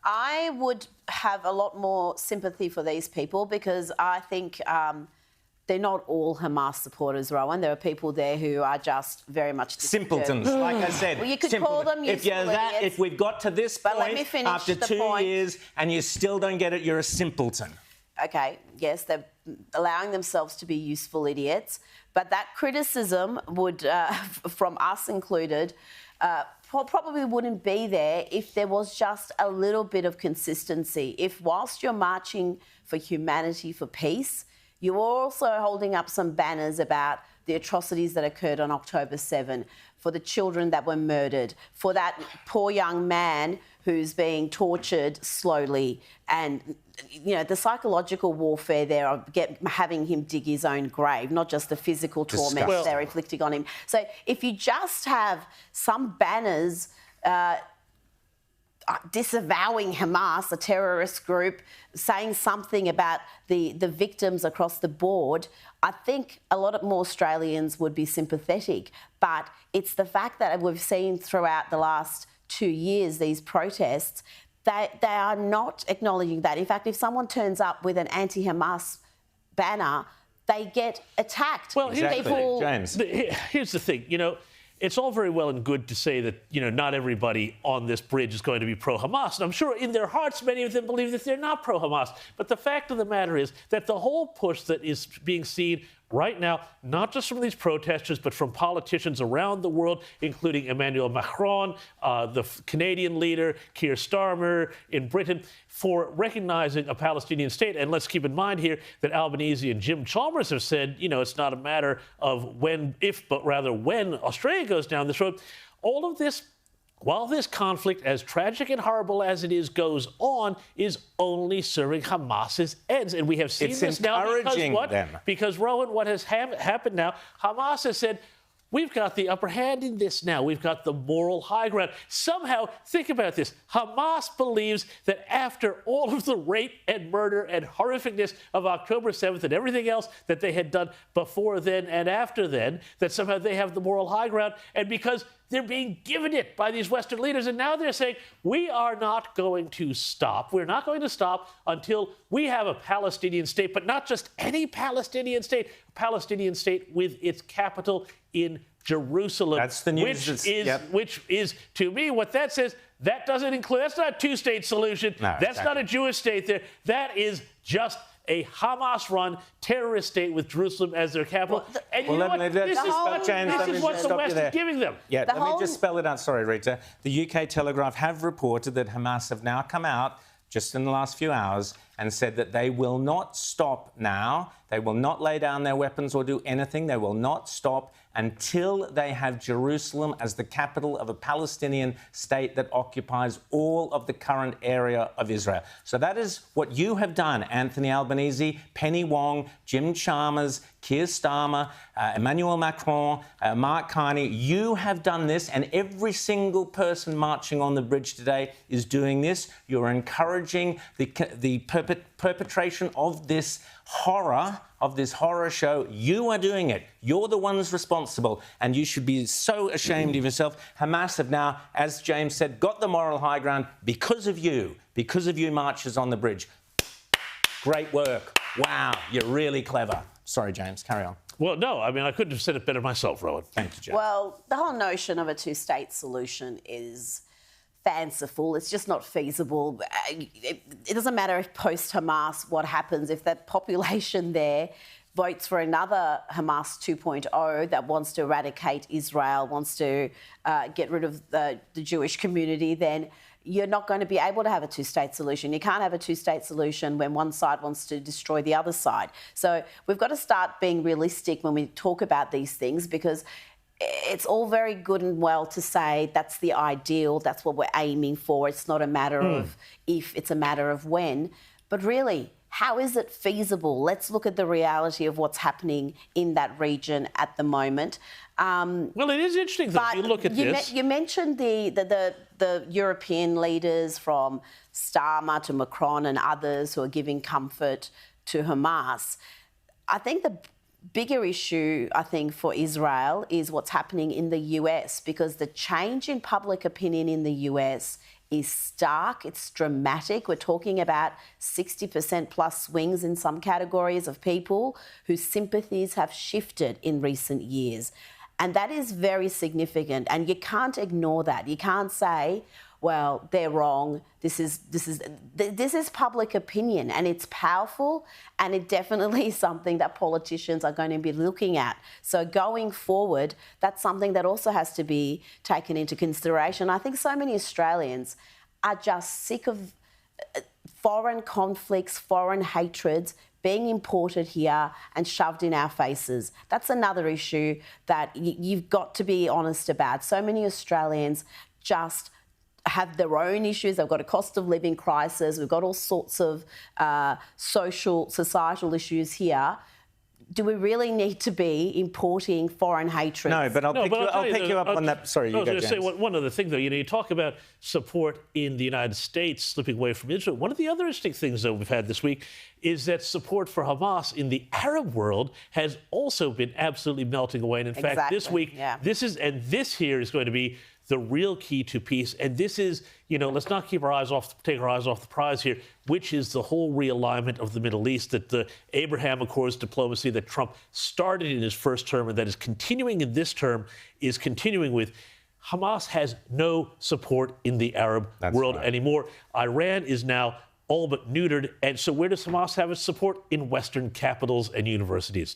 I would have a lot more sympathy for these people because I think they're not all Hamas supporters, Rowan. There are people there who are just very much simpletons, like I said. Well, you could call them useful idiots. If we've got to this point after 2 years and you still don't get it, you're a simpleton. Okay, yes, they're allowing themselves to be useful idiots, but that criticism would, from us included, probably wouldn't be there if there was just a little bit of consistency. If whilst you're marching for humanity, for peace, you're also holding up some banners about the atrocities that occurred on October 7, for the children that were murdered, for that poor young man who's being tortured slowly, and, you know, the psychological warfare there of having him dig his own grave, not just the physical torment they're inflicting on him. So if you just have some banners disavowing Hamas, a terrorist group, saying something about the victims across the board, I think a lot more Australians would be sympathetic. But it's the fact that we've seen throughout the last 2 years, these protests, they are not acknowledging that. In fact, if someone turns up with an anti-Hamas banner, they get attacked. Well, James, here's the thing, you know, it's all very well and good to say that, you know, not everybody on this bridge is going to be pro-Hamas. And I'm sure in their hearts, many of them believe that they're not pro-Hamas. But the fact of the matter is that the whole push that is being seen right now, not just from these protesters, but from politicians around the world, including Emmanuel Macron, the Canadian leader, Keir Starmer in Britain, for recognizing a Palestinian state. And let's keep in mind here that Albanese and Jim Chalmers have said, you know, it's not a matter of when, if, but rather when Australia goes down this road. All of this, while this conflict, as tragic and horrible as it is, goes on, is only serving Hamas's ends. And we have seen this now because what? Because, Rowan, what has happened now, Hamas has said, we've got the upper hand in this now. We've got the moral high ground. Somehow, think about this. Hamas believes that after all of the rape and murder and horrificness of October 7th and everything else that they had done before then and after then, that somehow they have the moral high ground. And because they're being given it by these Western leaders, and now they're saying, we are not going to stop. We're not going to stop until we have a Palestinian state, but not just any Palestinian state, a Palestinian state with its capital in Jerusalem. That's the news. Which is, to me, what that says, that doesn't include, that's not a two-state solution. No, that's not a Jewish state there. That is just a Hamas-run terrorist state with Jerusalem as their capital. And you know what? This is what the West is giving them. Yeah, let me just spell it out. Sorry, Rita. The UK Telegraph have reported that Hamas have now come out just in the last few hours and said that they will not stop now. They will not lay down their weapons or do anything. They will not stop until they have Jerusalem as the capital of a Palestinian state that occupies all of the current area of Israel. So that is what you have done, Anthony Albanese, Penny Wong, Jim Chalmers, Keir Starmer, Emmanuel Macron, Mark Carney. You have done this, and every single person marching on the bridge today is doing this. You're encouraging the perpetration of this horror, show. You are doing it. You're the ones responsible, and you should be so ashamed of yourself. Hamas have now, as James said, got the moral high ground because of you marchers on the bridge. Great work. Wow, you're really clever. Sorry, James, carry on. Well, no, I mean, I couldn't have said it better myself, Rowan. Thank you, James. Well, the whole notion of a two-state solution is fanciful. It's just not feasible. It doesn't matter if post-Hamas, what happens if that population there votes for another Hamas 2.0 that wants to eradicate Israel, wants to get rid of the Jewish community, then you're not going to be able to have a two-state solution. You can't have a two-state solution when one side wants to destroy the other side. So we've got to start being realistic when we talk about these things, because it's all very good and well to say that's the ideal, that's what we're aiming for. It's not a matter of if, it's a matter of when. But really, how is it feasible? Let's look at the reality of what's happening in that region at the moment. Well, it is interesting, though, if you look at this. You mentioned the European leaders, from Starmer to Macron and others, who are giving comfort to Hamas. I think the bigger issue, I think, for Israel is what's happening in the US, because the change in public opinion in the US is stark, it's dramatic. We're talking about 60% plus swings in some categories of people whose sympathies have shifted in recent years. And that is very significant. And you can't ignore that. You can't say, well, they're wrong. This is public opinion, and it's powerful, and it definitely is something that politicians are going to be looking at. So going forward, that's something that also has to be taken into consideration. I think so many Australians are just sick of foreign conflicts, foreign hatreds being imported here and shoved in our faces. That's another issue that you've got to be honest about. So many Australians just have their own issues. They've got a cost of living crisis. We've got all sorts of societal issues here. Do we really need to be importing foreign hatred? No, but I'll pick you up on that. Sorry, you go, James. I was going to say one other thing, though. You talk about support in the United States slipping away from Israel. One of the other interesting things that we've had this week is that support for Hamas in the Arab world has also been absolutely melting away. And in fact, this week, this here is going to be the real key to peace. And this is, let's not take our eyes off the prize here, which is the whole realignment of the Middle East, that the Abraham Accords diplomacy that Trump started in his first term and that is continuing in this term is continuing with. Hamas has no support in the Arab world anymore. Iran is now all but neutered. And so where does Hamas have its support? In Western capitals and universities.